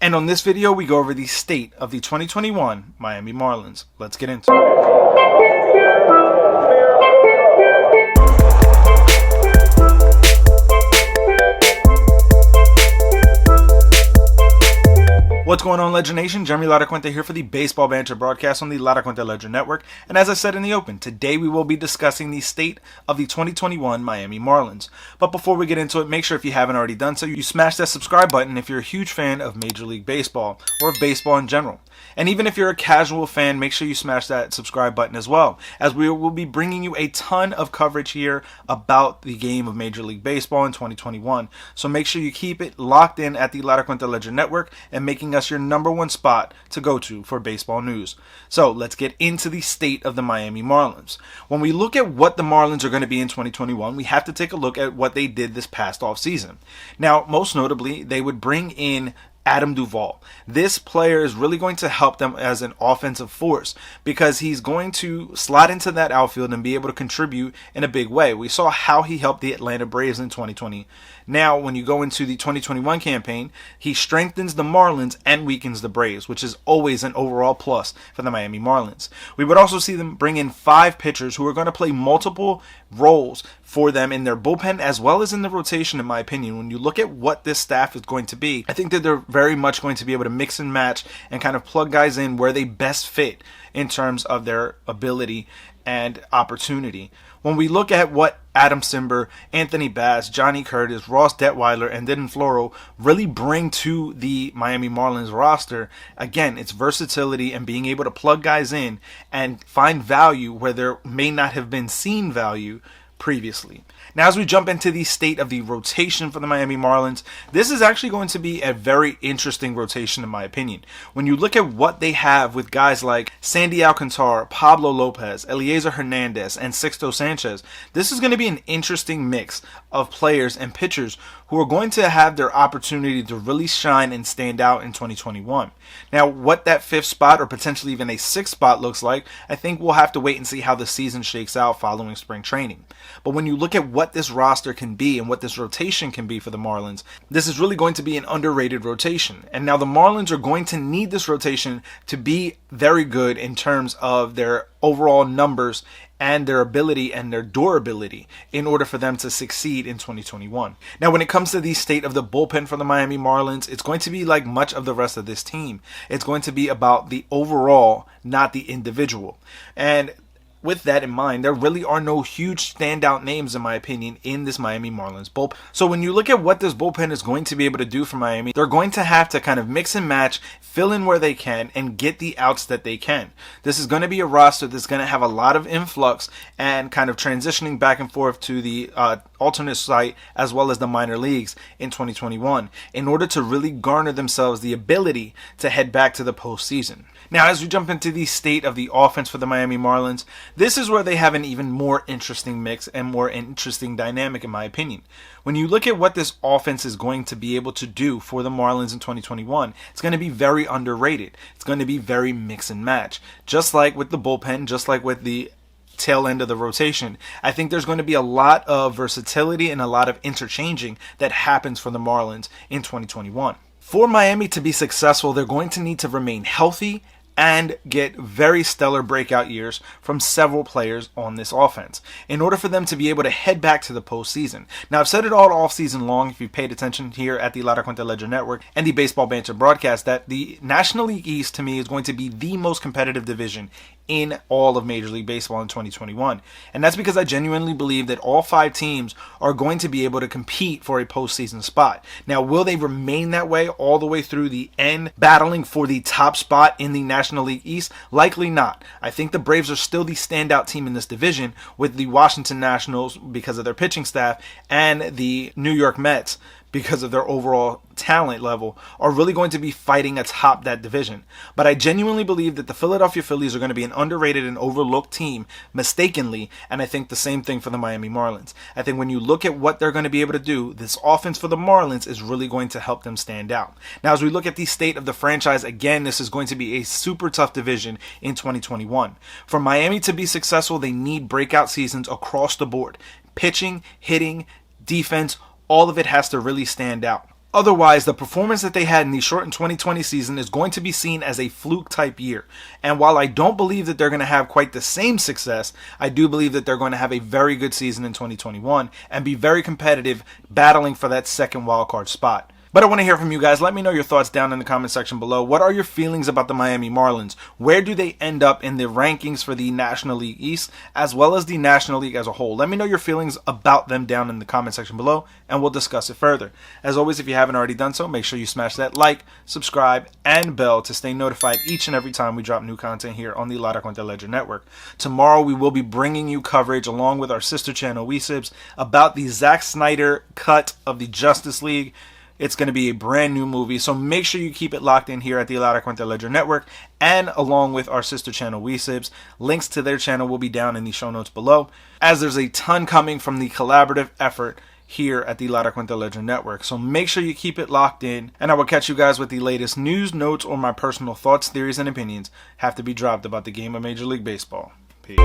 And on this video, we go over the state of the 2021 Miami Marlins. Let's get into it. What's going on, Legend Nation? Jeremy Laracuente here for the Baseball Banter Broadcast on the Laracuente Legend Network. And as I said in the open, today we will be discussing the state of the 2021 Miami Marlins. But before we get into it, make sure if you haven't already done so, you smash that subscribe button if you're a huge fan of Major League Baseball or of baseball in general. And even if you're a casual fan, make sure you smash that subscribe button as well, as we will be bringing you a ton of coverage here about the game of Major League Baseball in 2021. So make sure you keep it locked in at the Laracuente Legend Network and making us your number one spot to go to for baseball news. So let's get into the state of the Miami Marlins. When we look at what the Marlins are going to be in 2021, we have to take a look at what they did this past offseason. Now, most notably, they would bring in Duvall. This player is really going to help them as an offensive force because he's going to slot into that outfield and be able to contribute in a big way. We saw how he helped the Atlanta Braves in 2020. Now, when you go into the 2021 campaign, he strengthens the Marlins and weakens the Braves, which is always an overall plus for the Miami Marlins. We would also see them bring in 5 pitchers who are going to play multiple roles for them in their bullpen as well as in the rotation, in my opinion. When you look at what this staff is going to be, I think that they're very much going to be able to mix and match and kind of plug guys in where they best fit in terms of their ability and opportunity. When we look at what Adam Simber, Anthony Bass, Johnny Curtis, Ross Detweiler, and Dylan Floro really bring to the Miami Marlins roster, again, it's versatility and being able to plug guys in and find value where there may not have been seen value previously. Now, as we jump into the state of the rotation for the Miami Marlins, this is actually going to be a very interesting rotation in my opinion. When you look at what they have with guys like Sandy Alcantara, Pablo Lopez, Eliezer Hernandez, and Sixto Sanchez, this is going to be an interesting mix of players and pitchers who are going to have their opportunity to really shine and stand out in 2021. Now, what that 5th spot or potentially even a 6th spot looks like, I think we'll have to wait and see how the season shakes out following spring training. But when you look at what this roster can be and what this rotation can be for the Marlins, this is really going to be an underrated rotation. And now the Marlins are going to need this rotation to be very good in terms of their overall numbers and their ability and their durability in order for them to succeed in 2021. Now, when it comes to the state of the bullpen for the Miami Marlins, it's going to be like much of the rest of this team. It's going to be about the overall, not the individual. And with that in mind, there really are no huge standout names, in my opinion, in this Miami Marlins bullpen. So when you look at what this bullpen is going to be able to do for Miami, they're going to have to kind of mix and match, fill in where they can, and get the outs that they can. This is going to be a roster that's going to have a lot of influx and kind of transitioning back and forth to the alternate site as well as the minor leagues in 2021 in order to really garner themselves the ability to head back to the postseason. Now, as we jump into the state of the offense for the Miami Marlins, this is where they have an even more interesting mix and more interesting dynamic, in my opinion. When you look at what this offense is going to be able to do for the Marlins in 2021, it's going to be very underrated. It's going to be very mix and match. Just like with the bullpen, just like with the tail end of the rotation, I think there's going to be a lot of versatility and a lot of interchanging that happens for the Marlins in 2021. For Miami to be successful, they're going to need to remain healthy and get very stellar breakout years from several players on this offense in order for them to be able to head back to the postseason. Now, I've said it all off season long, if you've paid attention here at the Laracuente Legend Network and the Baseball Banter Broadcast, that the National League East to me is going to be the most competitive division in all of Major League Baseball in 2021. And that's because I genuinely believe that all 5 teams are going to be able to compete for a postseason spot. Now, will they remain that way all the way through the end, battling for the top spot in the National League East? Likely not. I think the Braves are still the standout team in this division, with the Washington Nationals because of their pitching staff and the New York Mets because of their overall talent level, are really going to be fighting atop that division. But I genuinely believe that the Philadelphia Phillies are going to be an underrated and overlooked team mistakenly, and I think the same thing for the Miami Marlins. I think when you look at what they're going to be able to do, this offense for the Marlins is really going to help them stand out. Now, as we look at the state of the franchise, again, this is going to be a super tough division in 2021. For Miami to be successful, they need breakout seasons across the board. Pitching, hitting, defense, all of it has to really stand out. Otherwise, the performance that they had in the shortened 2020 season is going to be seen as a fluke type year. And while I don't believe that they're going to have quite the same success, I do believe that they're going to have a very good season in 2021 and be very competitive, battling for that second wildcard spot. But I want to hear from you guys. Let me know your thoughts down in the comment section below. What are your feelings about the Miami Marlins? Where do they end up in the rankings for the National League East as well as the National League as a whole? Let me know your feelings about them down in the comment section below and we'll discuss it further. As always, if you haven't already done so, make sure you smash that like, subscribe, and bell to stay notified each and every time we drop new content here on the Laracuente Legend Network. Tomorrow we will be bringing you coverage along with our sister channel WeSibs about the Zack Snyder cut of the Justice League. It's going to be a brand new movie, so make sure you keep it locked in here at the Laracuente Legend Network and along with our sister channel WeSibs. Links to their channel will be down in the show notes below, as there's a ton coming from the collaborative effort here at the Laracuente Legend Network. So make sure you keep it locked in, and I will catch you guys with the latest news, notes, or my personal thoughts, theories, and opinions have to be dropped about the game of Major League Baseball. Peace.